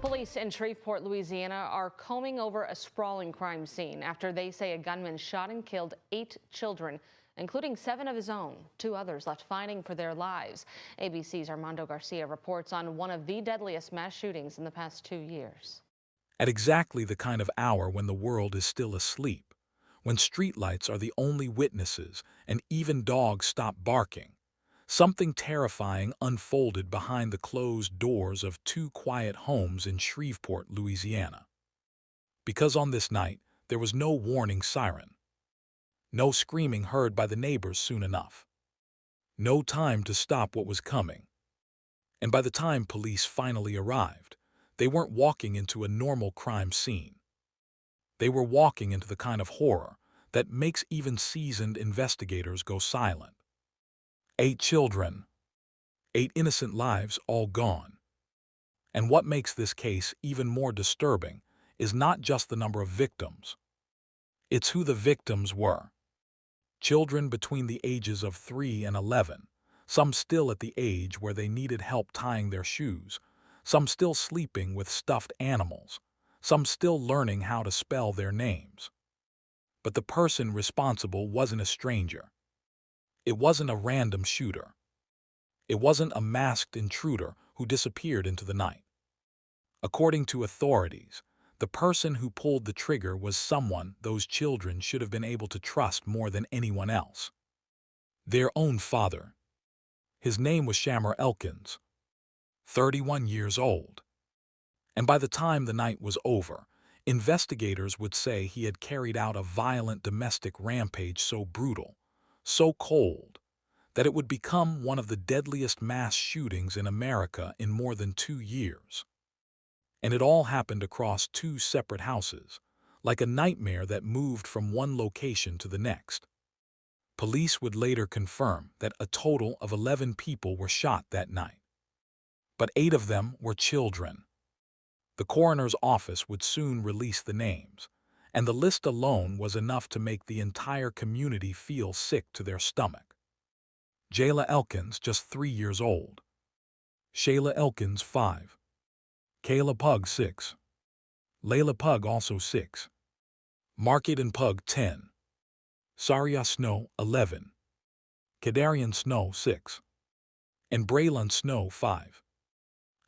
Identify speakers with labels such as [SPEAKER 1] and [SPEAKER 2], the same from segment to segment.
[SPEAKER 1] Police in Shreveport, Louisiana are combing over a sprawling crime scene after they say a gunman shot and killed 8 children, including 7 of his own. 2 others left fighting for their lives. ABC's Armando Garcia reports on one of the deadliest mass shootings in the past 2 years.
[SPEAKER 2] At exactly the kind of hour when the world is still asleep, when streetlights are the only witnesses and even dogs stop barking, something terrifying unfolded behind the closed doors of 2 quiet homes in Shreveport, Louisiana. Because on this night, there was no warning siren, no screaming heard by the neighbors soon enough, no time to stop what was coming. And by the time police finally arrived, they weren't walking into a normal crime scene. They were walking into the kind of horror that makes even seasoned investigators go silent. 8 children, 8 innocent lives all gone. And what makes this case even more disturbing is not just the number of victims. It's who the victims were. Children between the ages of 3 and 11, some still at the age where they needed help tying their shoes, some still sleeping with stuffed animals, some still learning how to spell their names. But the person responsible wasn't a stranger. It wasn't a random shooter. It wasn't a masked intruder who disappeared into the night. According to authorities, the person who pulled the trigger was someone those children should have been able to trust more than anyone else. Their own father. His name was Shamar Elkins, 31 years old. And by the time the night was over, investigators would say he had carried out a violent domestic rampage so brutal, so cold, that it would become one of the deadliest mass shootings in America in more than 2 years. And it all happened across 2 separate houses, like a nightmare that moved from one location to the next. Police would later confirm that a total of 11 people were shot that night. But 8 of them were children. The coroner's office would soon release the names, and the list alone was enough to make the entire community feel sick to their stomach. Shamar Elkins, just 3 years old. Shamar Elkins, 5. Kayla Pug, 6. Layla Pug, also 6. Markaden Pug, 10. Saria Snow, 11. Kadarian Snow, 6. And Braylon Snow, 5.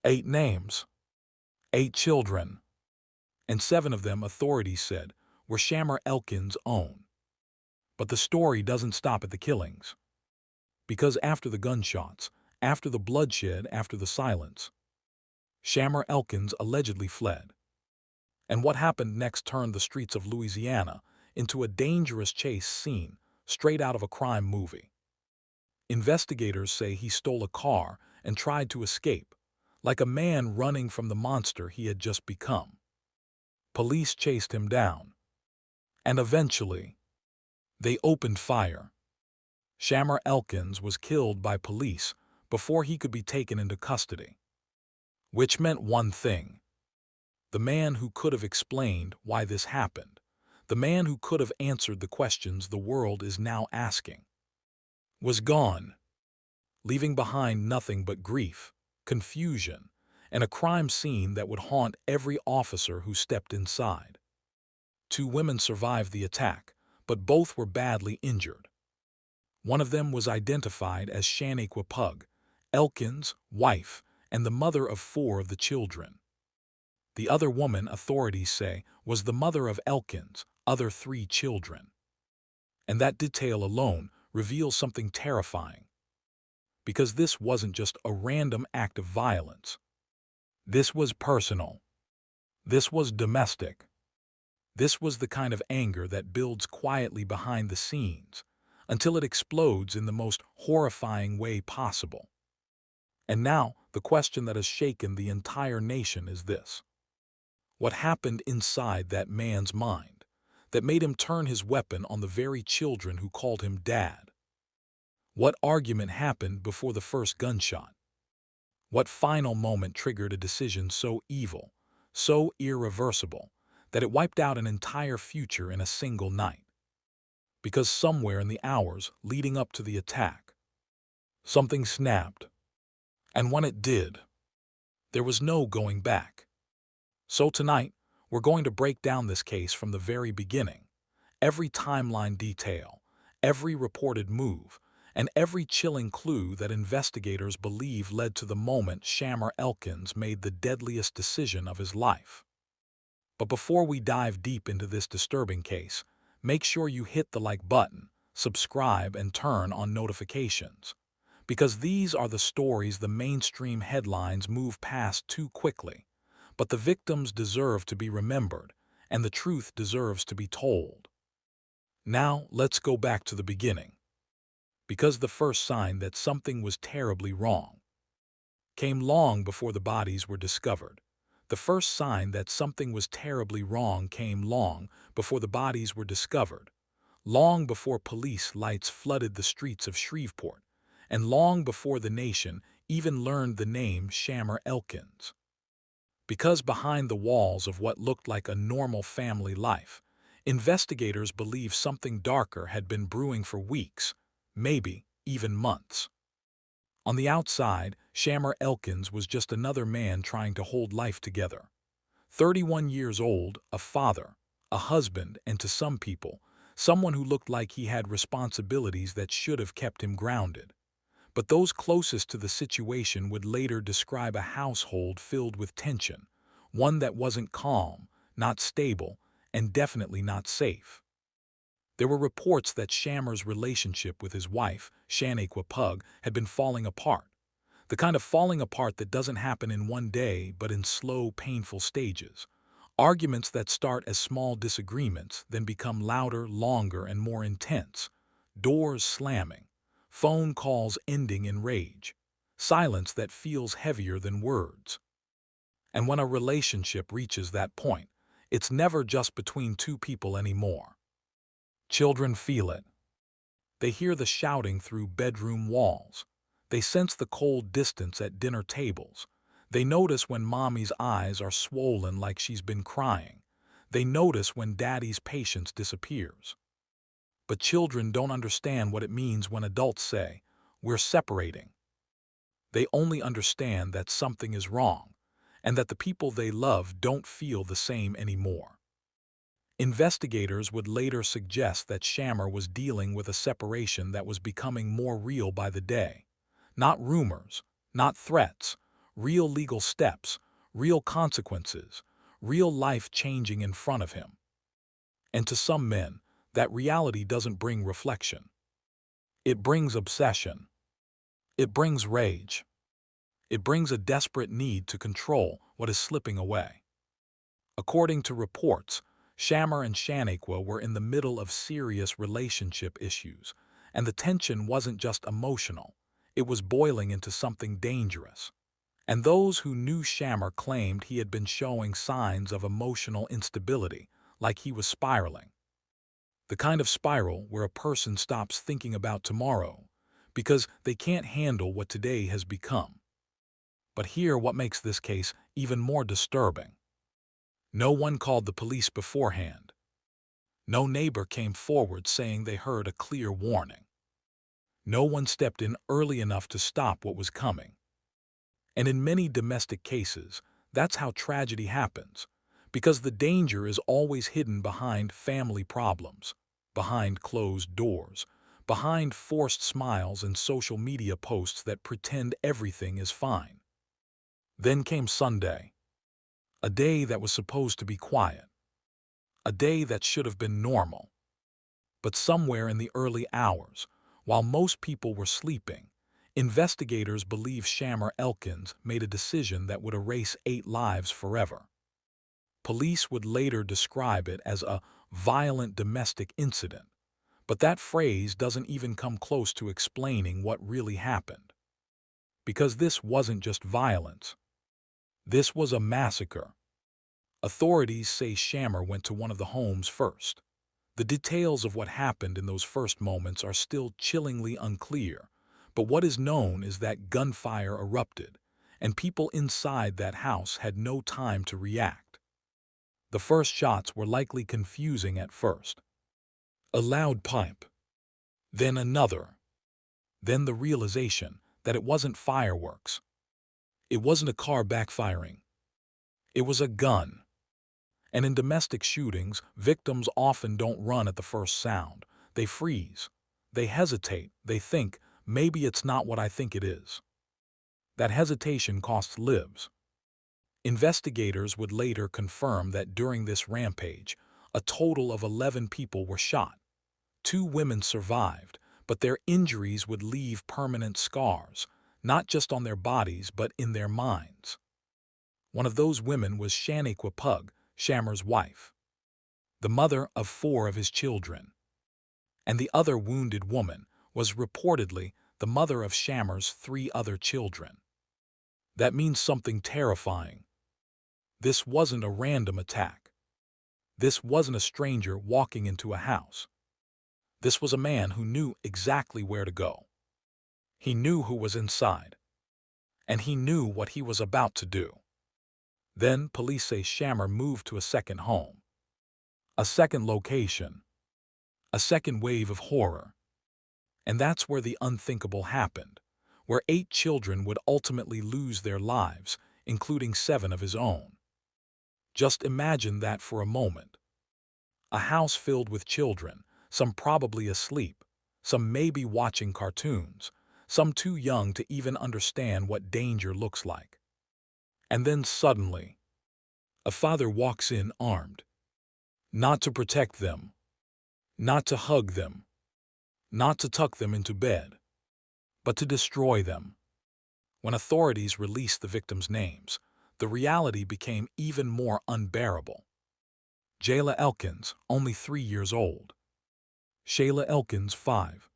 [SPEAKER 2] 8 names. 8 children. And 7 of them, authorities said, were Shamar Elkins' own. But the story doesn't stop at the killings. Because after the gunshots, after the bloodshed, after the silence, Shamar Elkins allegedly fled. And what happened next turned the streets of Louisiana into a dangerous chase scene straight out of a crime movie. Investigators say he stole a car and tried to escape, like a man running from the monster he had just become. Police chased him down. And eventually, they opened fire. Shamar Elkins was killed by police before he could be taken into custody. Which meant one thing. The man who could have explained why this happened, the man who could have answered the questions the world is now asking, was gone, leaving behind nothing but grief, confusion, and a crime scene that would haunt every officer who stepped inside. 2 women survived the attack, but both were badly injured. One of them was identified as Shaniqua Pug, Elkins' wife, and the mother of 4 of the children. The other woman, authorities say, was the mother of Elkins' other 3 children. And that detail alone reveals something terrifying. Because this wasn't just a random act of violence. This was personal. This was domestic. This was the kind of anger that builds quietly behind the scenes until it explodes in the most horrifying way possible. And now, the question that has shaken the entire nation is this. What happened inside that man's mind that made him turn his weapon on the very children who called him dad? What argument happened before the first gunshot? What final moment triggered a decision so evil, so irreversible, that it wiped out an entire future in a single night? Because somewhere in the hours leading up to the attack, something snapped. And when it did, there was no going back. So tonight, we're going to break down this case from the very beginning. Every timeline detail, every reported move, and every chilling clue that investigators believe led to the moment Shamar Elkins made the deadliest decision of his life. But before we dive deep into this disturbing case, make sure you hit the like button, subscribe, and turn on notifications. Because these are the stories the mainstream headlines move past too quickly. But the victims deserve to be remembered, and the truth deserves to be told. Now, let's go back to the beginning. Because the first sign that something was terribly wrong came long before the bodies were discovered. The first sign that something was terribly wrong came long before the bodies were discovered, long before police lights flooded the streets of Shreveport, and long before the nation even learned the name Shamar Elkins. Because behind the walls of what looked like a normal family life, investigators believe something darker had been brewing for weeks, maybe even months. On the outside, Shamar Elkins was just another man trying to hold life together. 31 years old, a father, a husband, and to some people, someone who looked like he had responsibilities that should have kept him grounded. But those closest to the situation would later describe a household filled with tension, one that wasn't calm, not stable, and definitely not safe. There were reports that Shamar's relationship with his wife, Shaniqua Pug, had been falling apart. The kind of falling apart that doesn't happen in one day, but in slow, painful stages. Arguments that start as small disagreements, then become louder, longer, and more intense. Doors slamming. Phone calls ending in rage. Silence that feels heavier than words. And when a relationship reaches that point, it's never just between two people anymore. Children feel it. They hear the shouting through bedroom walls. They sense the cold distance at dinner tables. They notice when mommy's eyes are swollen like she's been crying. They notice when daddy's patience disappears. But children don't understand what it means when adults say, "We're separating." They only understand that something is wrong, and that the people they love don't feel the same anymore. Investigators would later suggest that Shamar was dealing with a separation that was becoming more real by the day. Not rumors, not threats, real legal steps, real consequences, real life changing in front of him. And to some men, that reality doesn't bring reflection. It brings obsession. It brings rage. It brings a desperate need to control what is slipping away. According to reports, Shamar and Shaniqua were in the middle of serious relationship issues, and the tension wasn't just emotional, it was boiling into something dangerous. And those who knew Shamar claimed he had been showing signs of emotional instability, like he was spiraling. The kind of spiral where a person stops thinking about tomorrow because they can't handle what today has become. But here what makes this case even more disturbing. No one called the police beforehand. No neighbor came forward saying they heard a clear warning. No one stepped in early enough to stop what was coming. And in many domestic cases, that's how tragedy happens, because the danger is always hidden behind family problems, behind closed doors, behind forced smiles and social media posts that pretend everything is fine. Then came Sunday. A day that was supposed to be quiet. A day that should have been normal. But somewhere in the early hours, while most people were sleeping, investigators believe Shamar Elkins made a decision that would erase 8 lives forever. Police would later describe it as a violent domestic incident, but that phrase doesn't even come close to explaining what really happened. Because this wasn't just violence. This was a massacre. Authorities say Shamar went to one of the homes first. The details of what happened in those first moments are still chillingly unclear, but what is known is that gunfire erupted, and people inside that house had no time to react. The first shots were likely confusing at first. A loud pipe, then another, then the realization that it wasn't fireworks. It wasn't a car backfiring. It was a gun. And in domestic shootings, victims often don't run at the first sound. They freeze. They hesitate. They think, maybe it's not what I think it is. That hesitation costs lives. Investigators would later confirm that during this rampage, a total of 11 people were shot. 2 women survived, but their injuries would leave permanent scars, not just on their bodies but in their minds. One of those women was Shaniqua Pug, Shamar's wife, the mother of 4 of his children. And the other wounded woman was reportedly the mother of Shamar's 3 other children. That means something terrifying. This wasn't a random attack. This wasn't a stranger walking into a house. This was a man who knew exactly where to go. He knew who was inside. And he knew what he was about to do. Then police say Shamar moved to a second home. A second location. A second wave of horror. And that's where the unthinkable happened, where 8 children would ultimately lose their lives, including 7 of his own. Just imagine that for a moment. A house filled with children, some probably asleep, some maybe watching cartoons, some too young to even understand what danger looks like. And then suddenly, a father walks in armed. Not to protect them, not to hug them, not to tuck them into bed, but to destroy them. When authorities released the victims' names, the reality became even more unbearable. Shamar Elkins, only 3 years old. Shamar Elkins, 5.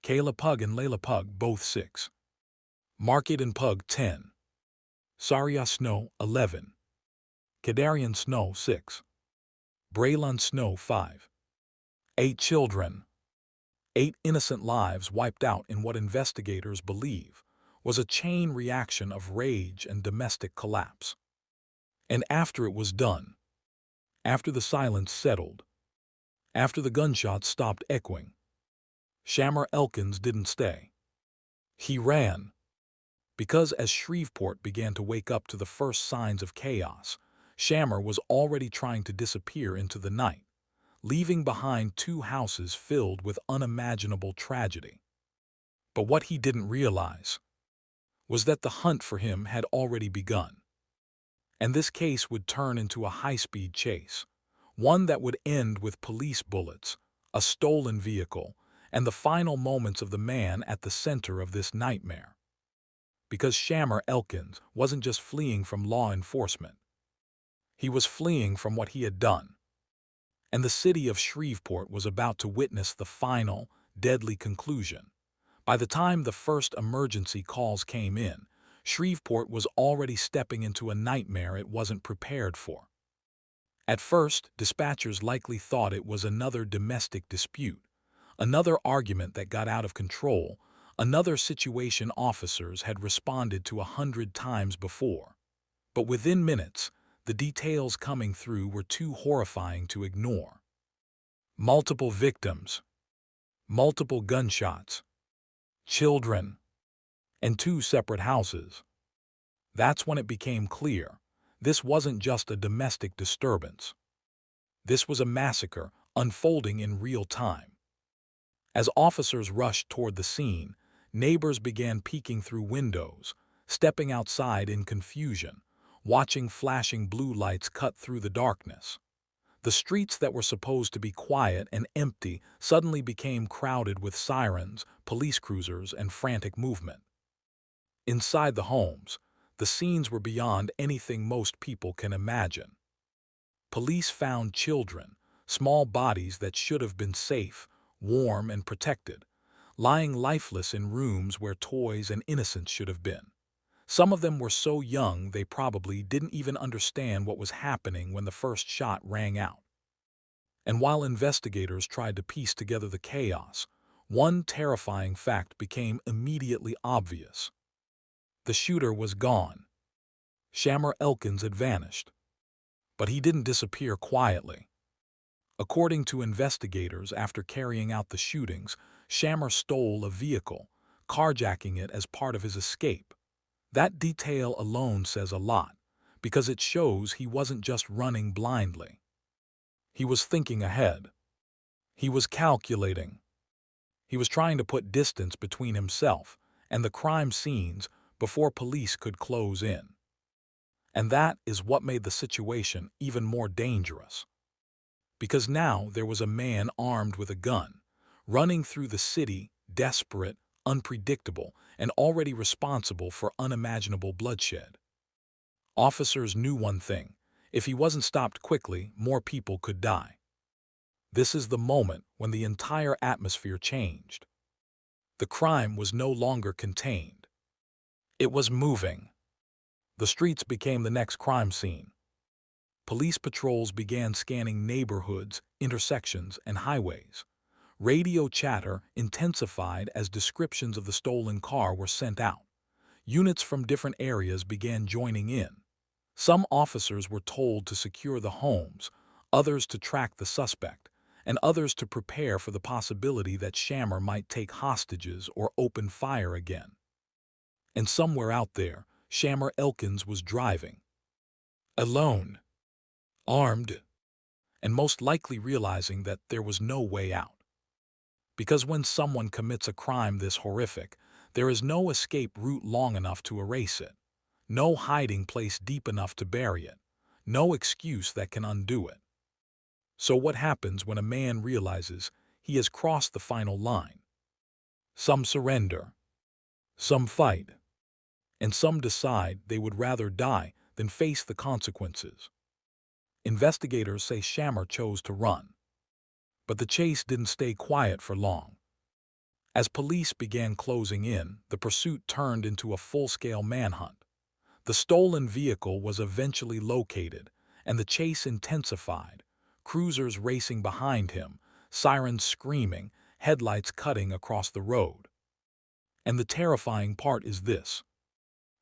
[SPEAKER 2] Kayla Pug and Layla Pug, both 6. Markaden Pug, 10. Saria Snow, 11. Kadarian Snow, 6. Braylon Snow, 5. 8 children. 8 innocent lives wiped out in what investigators believe was a chain reaction of rage and domestic collapse. And after it was done, after the silence settled, after the gunshots stopped echoing, Shamar Elkins didn't stay. He ran. Because as Shreveport began to wake up to the first signs of chaos, Shamar was already trying to disappear into the night, leaving behind 2 houses filled with unimaginable tragedy. But what he didn't realize was that the hunt for him had already begun. And this case would turn into a high-speed chase, one that would end with police bullets, a stolen vehicle, and the final moments of the man at the center of this nightmare. Because Shamar Elkins wasn't just fleeing from law enforcement. He was fleeing from what he had done. And the city of Shreveport was about to witness the final, deadly conclusion. By the time the first emergency calls came in, Shreveport was already stepping into a nightmare it wasn't prepared for. At first, dispatchers likely thought it was another domestic dispute, another argument that got out of control, another situation officers had responded to 100 times before. But within minutes, the details coming through were too horrifying to ignore. Multiple victims, multiple gunshots, children, and 2 separate houses. That's when it became clear this wasn't just a domestic disturbance. This was a massacre unfolding in real time. As officers rushed toward the scene, neighbors began peeking through windows, stepping outside in confusion, watching flashing blue lights cut through the darkness. The streets that were supposed to be quiet and empty suddenly became crowded with sirens, police cruisers, and frantic movement. Inside the homes, the scenes were beyond anything most people can imagine. Police found children, small bodies that should have been safe, warm, and protected, lying lifeless in rooms where toys and innocence should have been. Some of them were so young they probably didn't even understand what was happening when the first shot rang out. And while investigators tried to piece together the chaos, one terrifying fact became immediately obvious. The shooter was gone. Shamar Elkins had vanished. But he didn't disappear quietly. According to investigators, after carrying out the shootings, Shamar stole a vehicle, carjacking it as part of his escape. That detail alone says a lot, because it shows he wasn't just running blindly. He was thinking ahead. He was calculating. He was trying to put distance between himself and the crime scenes before police could close in. And that is what made the situation even more dangerous. Because now there was a man armed with a gun, running through the city, desperate, unpredictable, and already responsible for unimaginable bloodshed. Officers knew one thing: if he wasn't stopped quickly, more people could die. This is the moment when the entire atmosphere changed. The crime was no longer contained. It was moving. The streets became the next crime scene. Police patrols began scanning neighborhoods, intersections, and highways. Radio chatter intensified as descriptions of the stolen car were sent out. Units from different areas began joining in. Some officers were told to secure the homes, others to track the suspect, and others to prepare for the possibility that Shamar might take hostages or open fire again. And somewhere out there, Shamar Elkins was driving. Alone. Armed. And most likely realizing that there was no way out. Because when someone commits a crime this horrific, there is no escape route long enough to erase it, no hiding place deep enough to bury it, no excuse that can undo it. So what happens when a man realizes he has crossed the final line? Some surrender, some fight, and some decide they would rather die than face the consequences. Investigators say Shamar chose to run. But the chase didn't stay quiet for long. As police began closing in, the pursuit turned into a full-scale manhunt. The stolen vehicle was eventually located, and the chase intensified, cruisers racing behind him, sirens screaming, headlights cutting across the road. And the terrifying part is this.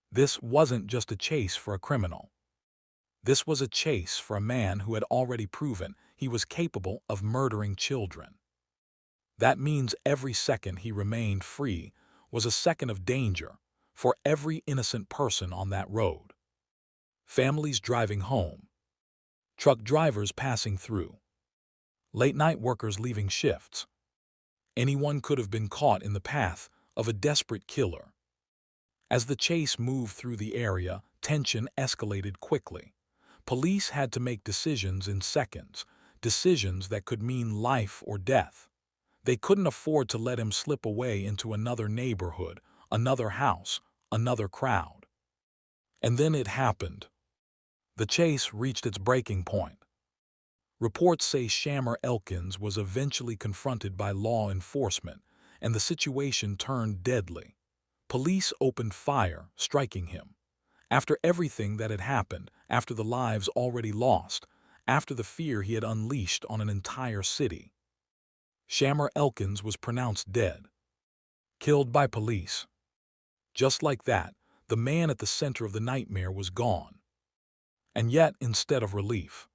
[SPEAKER 2] This wasn't just a chase for a criminal. This was a chase for a man who had already proven he was capable of murdering children. That means every second he remained free was a second of danger for every innocent person on that road. Families driving home, truck drivers passing through, late-night workers leaving shifts. Anyone could have been caught in the path of a desperate killer. As the chase moved through the area, tension escalated quickly. Police had to make decisions in seconds, decisions that could mean life or death. They couldn't afford to let him slip away into another neighborhood, another house, another crowd. And then it happened. The chase reached its breaking point. Reports say Shamar Elkins was eventually confronted by law enforcement, and the situation turned deadly. Police opened fire, striking him. After everything that had happened, after the lives already lost, after the fear he had unleashed on an entire city, Shamar Elkins was pronounced dead, killed by police. Just like that, the man at the center of the nightmare was gone. And yet, instead of relief,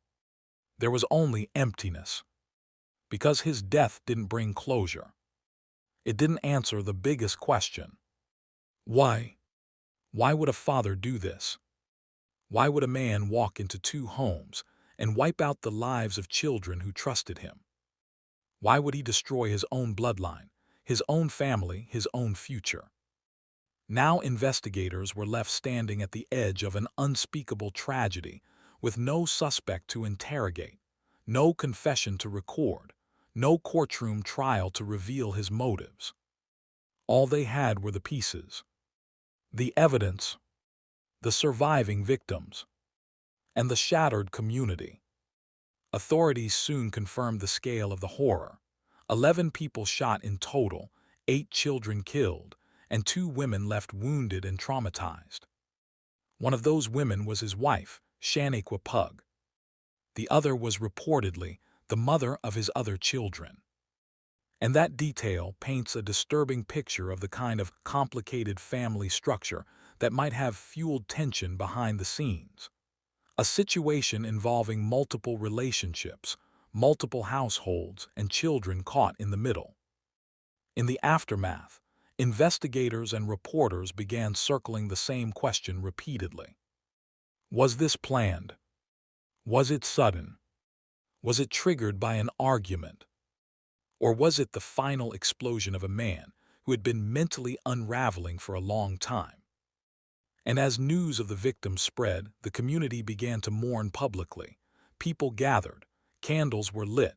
[SPEAKER 2] there was only emptiness. Because his death didn't bring closure. It didn't answer the biggest question. Why? Why would a father do this? Why would a man walk into two homes and wipe out the lives of children who trusted him? Why would he destroy his own bloodline, his own family, his own future? Now investigators were left standing at the edge of an unspeakable tragedy, with no suspect to interrogate, no confession to record, no courtroom trial to reveal his motives. All they had were the pieces, the evidence, the surviving victims, and the shattered community. Authorities soon confirmed the scale of the horror. 11 people shot in total, 8 children killed, and 2 women left wounded and traumatized. One of those women was his wife, Shaniqua Pug. The other was reportedly the mother of his other children. And that detail paints a disturbing picture of the kind of complicated family structure that might have fueled tension behind the scenes. A situation involving multiple relationships, multiple households, and children caught in the middle. In the aftermath, investigators and reporters began circling the same question repeatedly. Was this planned? Was it sudden? Was it triggered by an argument? Or was it the final explosion of a man who had been mentally unraveling for a long time? And as news of the victim spread, the community began to mourn publicly. People gathered, candles were lit,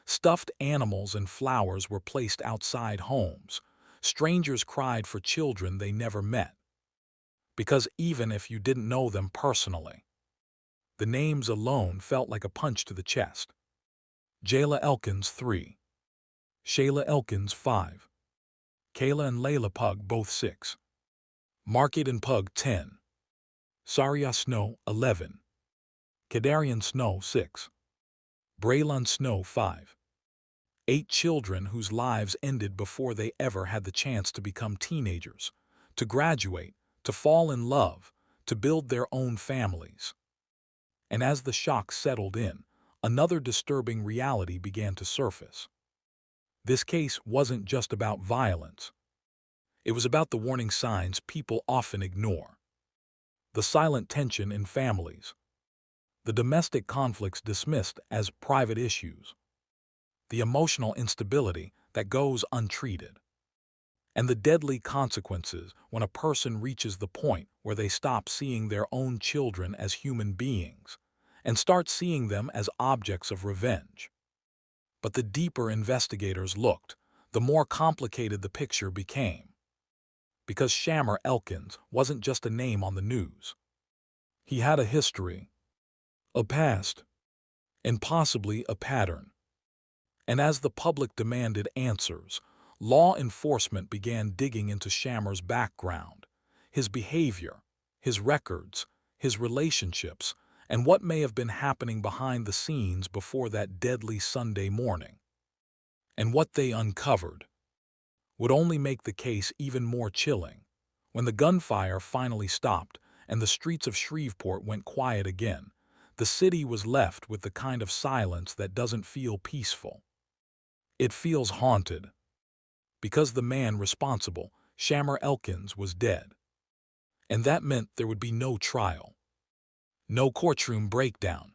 [SPEAKER 2] stuffed animals and flowers were placed outside homes. Strangers cried for children they never met. Because even if you didn't know them personally, the names alone felt like a punch to the chest. Jayla Elkins, 3. Shayla Elkins, 5. Kayla and Layla Pug, both 6. Market and Pug, 10. Saria Snow, 11. Kadarian Snow, 6. Braylon Snow, 5. 8 children whose lives ended before they ever had the chance to become teenagers, to graduate, to fall in love, to build their own families. And as the shock settled in, another disturbing reality began to surface. This case wasn't just about violence. It was about the warning signs people often ignore. The silent tension in families. The domestic conflicts dismissed as private issues. The emotional instability that goes untreated. And the deadly consequences when a person reaches the point where they stop seeing their own children as human beings and start seeing them as objects of revenge. But the deeper investigators looked, the more complicated the picture became. Because Shamar Elkins wasn't just a name on the news. He had a history, a past, and possibly a pattern. And as the public demanded answers, law enforcement began digging into Shamar's background, his behavior, his records, his relationships, and what may have been happening behind the scenes before that deadly Sunday morning. And what they uncovered would only make the case even more chilling. When the gunfire finally stopped and the streets of Shreveport went quiet again, the city was left with the kind of silence that doesn't feel peaceful. It feels haunted. Because the man responsible, Shamar Elkins, was dead. And that meant there would be no trial. No courtroom breakdown.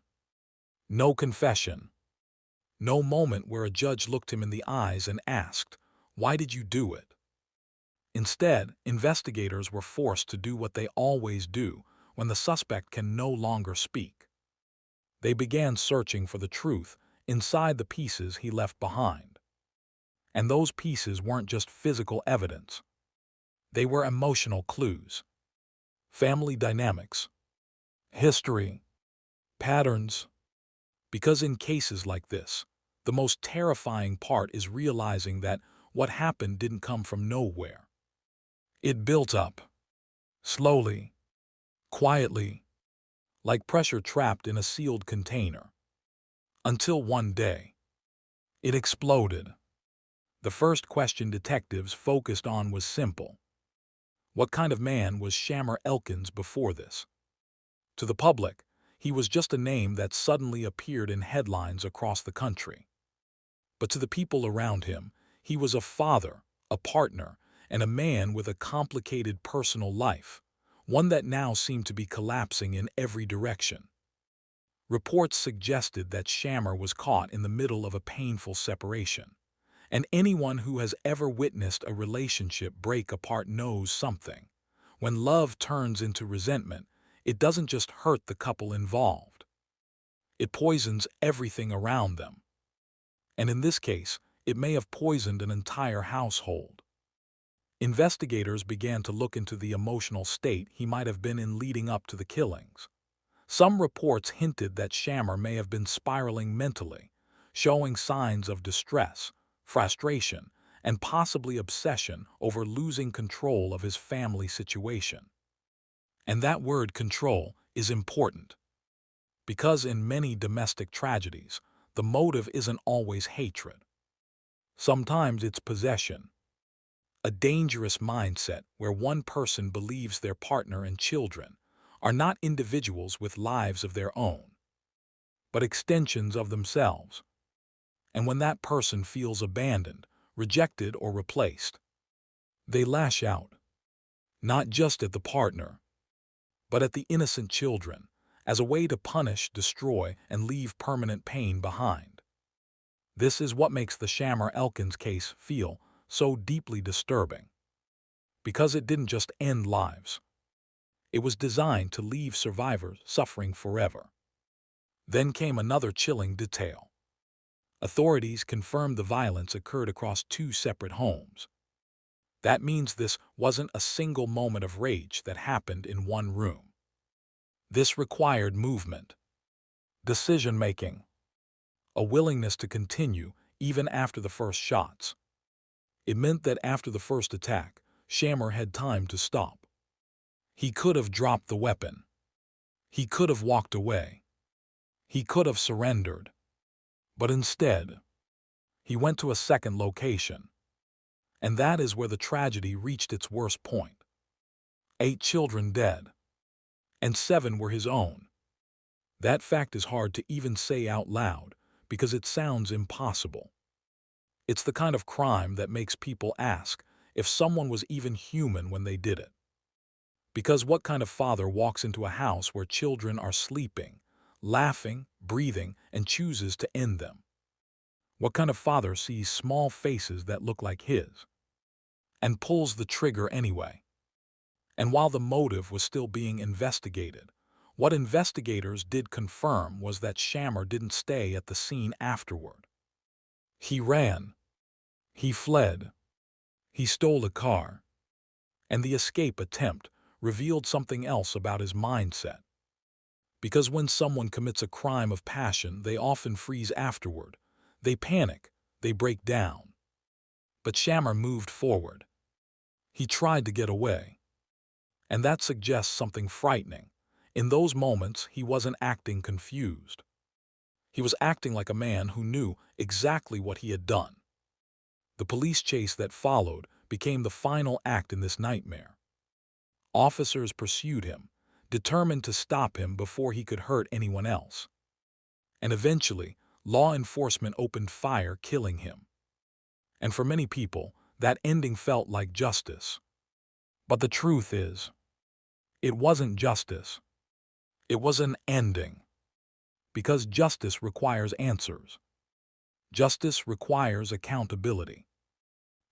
[SPEAKER 2] No confession. No moment where a judge looked him in the eyes and asked, "Why did you do it?" Instead, investigators were forced to do what they always do when the suspect can no longer speak. They began searching for the truth inside the pieces he left behind. And those pieces weren't just physical evidence. They were emotional clues. Family dynamics. History. Patterns. Because in cases like this, the most terrifying part is realizing that what happened didn't come from nowhere. It built up. Slowly. Quietly. Like pressure trapped in a sealed container. Until one day, it exploded. The first question detectives focused on was simple. What kind of man was Shamar Elkins before this? To the public, he was just a name that suddenly appeared in headlines across the country. But to the people around him, he was a father, a partner, and a man with a complicated personal life, one that now seemed to be collapsing in every direction. Reports suggested that Shamar was caught in the middle of a painful separation. And anyone who has ever witnessed a relationship break apart knows something. When love turns into resentment, it doesn't just hurt the couple involved. It poisons everything around them. And in this case, it may have poisoned an entire household. Investigators began to look into the emotional state he might have been in leading up to the killings. Some reports hinted that Shamar may have been spiraling mentally, showing signs of distress, frustration, and possibly obsession over losing control of his family situation. And that word control is important, because in many domestic tragedies, the motive isn't always hatred. Sometimes it's possession, a dangerous mindset where one person believes their partner and children are not individuals with lives of their own, but extensions of themselves. And when that person feels abandoned, rejected, or replaced, they lash out, not just at the partner, but at the innocent children, as a way to punish, destroy, and leave permanent pain behind. This is what makes the Shamar Elkins case feel so deeply disturbing, because it didn't just end lives. It was designed to leave survivors suffering forever. Then came another chilling detail. Authorities confirmed the violence occurred across 2 separate homes. That means this wasn't a single moment of rage that happened in one room. This required movement, decision-making, a willingness to continue even after the first shots. It meant that after the first attack, Shamar had time to stop. He could have dropped the weapon. He could have walked away. He could have surrendered. But instead, he went to a second location. And that is where the tragedy reached its worst point. 8 children dead, and 7 were his own. That fact is hard to even say out loud because it sounds impossible. It's the kind of crime that makes people ask if someone was even human when they did it. Because what kind of father walks into a house where children are sleeping, laughing, breathing, and chooses to end them? What kind of father sees small faces that look like his and pulls the trigger anyway? And while the motive was still being investigated, what investigators did confirm was that Shamar didn't stay at the scene afterward. He ran. He fled. He stole a car. And the escape attempt revealed something else about his mindset. Because when someone commits a crime of passion, they often freeze afterward. They panic. They break down. But Shamar moved forward. He tried to get away. And that suggests something frightening. In those moments, he wasn't acting confused. He was acting like a man who knew exactly what he had done. The police chase that followed became the final act in this nightmare. Officers pursued him, determined to stop him before he could hurt anyone else. And eventually, law enforcement opened fire, killing him. And for many people, that ending felt like justice. But the truth is, it wasn't justice. It was an ending. Because justice requires answers. Justice requires accountability.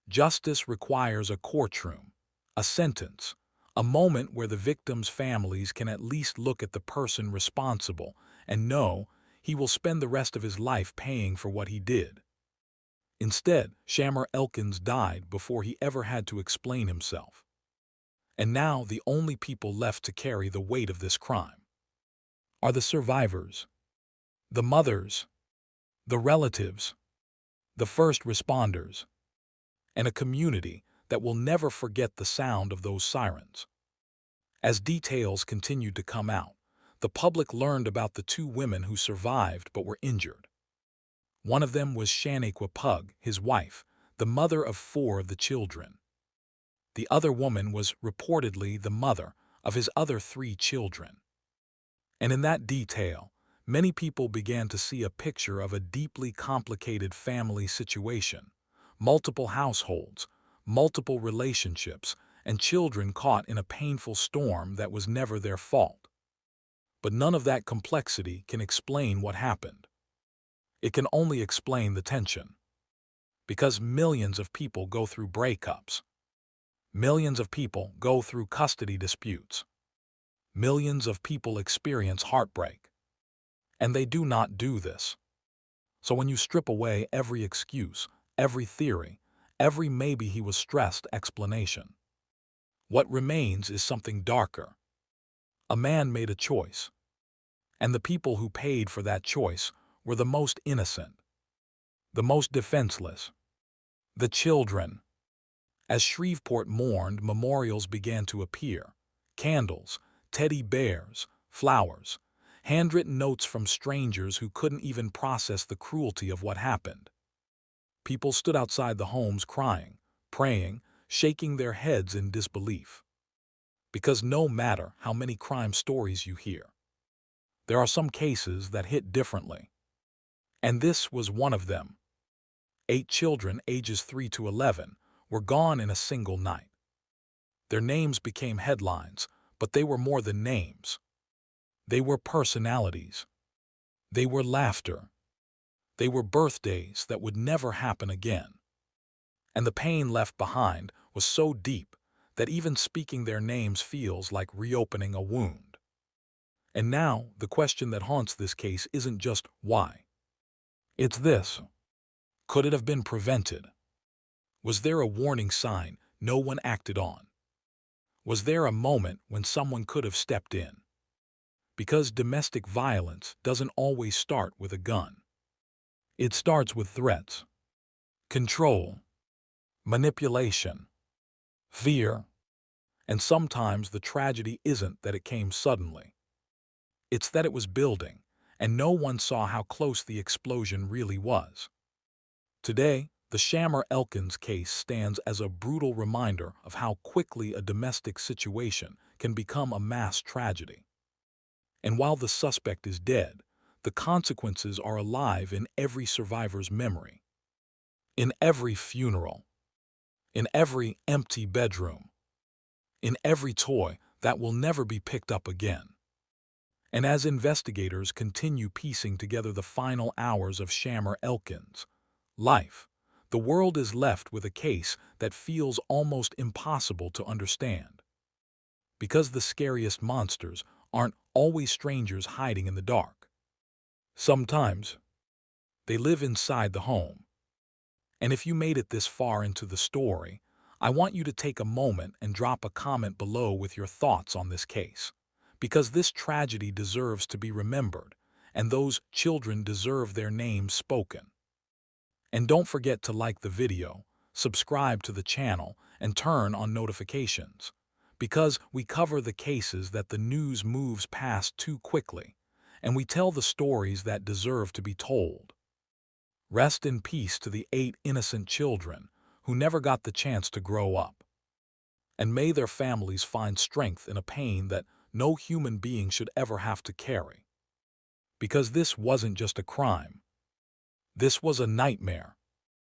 [SPEAKER 2] Justice requires a courtroom, a sentence, a moment where the victims' families can at least look at the person responsible and know he will spend the rest of his life paying for what he did. Instead, Shamar Elkins died before he ever had to explain himself. And now the only people left to carry the weight of this crime are the survivors, the mothers, the relatives, the first responders, and a community that will never forget the sound of those sirens. As details continued to come out, the public learned about the 2 women who survived but were injured. One of them was Shaniqua Pug, his wife, the mother of 4 of the children. The other woman was reportedly the mother of his other 3 children. And in that detail, many people began to see a picture of a deeply complicated family situation, multiple households, multiple relationships, and children caught in a painful storm that was never their fault. But none of that complexity can explain what happened. It can only explain the tension. Because millions of people go through breakups. Millions of people go through custody disputes. Millions of people experience heartbreak. And they do not do this. So when you strip away every excuse, every theory, every maybe he was stressed explanation, what remains is something darker. A man made a choice. And the people who paid for that choice were the most innocent, the most defenseless, the children. As Shreveport mourned, memorials began to appear, candles, teddy bears, flowers, handwritten notes from strangers who couldn't even process the cruelty of what happened. People stood outside the homes crying, praying, shaking their heads in disbelief. Because no matter how many crime stories you hear, there are some cases that hit differently. And this was one of them. 8 children, ages 3 to 11, were gone in a single night. Their names became headlines, but they were more than names. They were personalities. They were laughter. They were birthdays that would never happen again. And the pain left behind was so deep that even speaking their names feels like reopening a wound. And now, the question that haunts this case isn't just why. It's this: could it have been prevented? Was there a warning sign no one acted on? Was there a moment when someone could have stepped in? Because domestic violence doesn't always start with a gun. It starts with threats, control, manipulation, fear, and sometimes the tragedy isn't that it came suddenly. It's that it was building, and no one saw how close the explosion really was. Today, the Shamar Elkins case stands as a brutal reminder of how quickly a domestic situation can become a mass tragedy. And while the suspect is dead, the consequences are alive in every survivor's memory, in every funeral, in every empty bedroom, in every toy that will never be picked up again. And as investigators continue piecing together the final hours of Shamar Elkins' life, the world is left with a case that feels almost impossible to understand. Because the scariest monsters aren't always strangers hiding in the dark. Sometimes, they live inside the home. And if you made it this far into the story, I want you to take a moment and drop a comment below with your thoughts on this case. Because this tragedy deserves to be remembered, and those children deserve their names spoken. And don't forget to like the video, subscribe to the channel, and turn on notifications. Because we cover the cases that the news moves past too quickly, and we tell the stories that deserve to be told. Rest in peace to the 8 innocent children who never got the chance to grow up. And may their families find strength in a pain that no human being should ever have to carry. Because this wasn't just a crime. This was a nightmare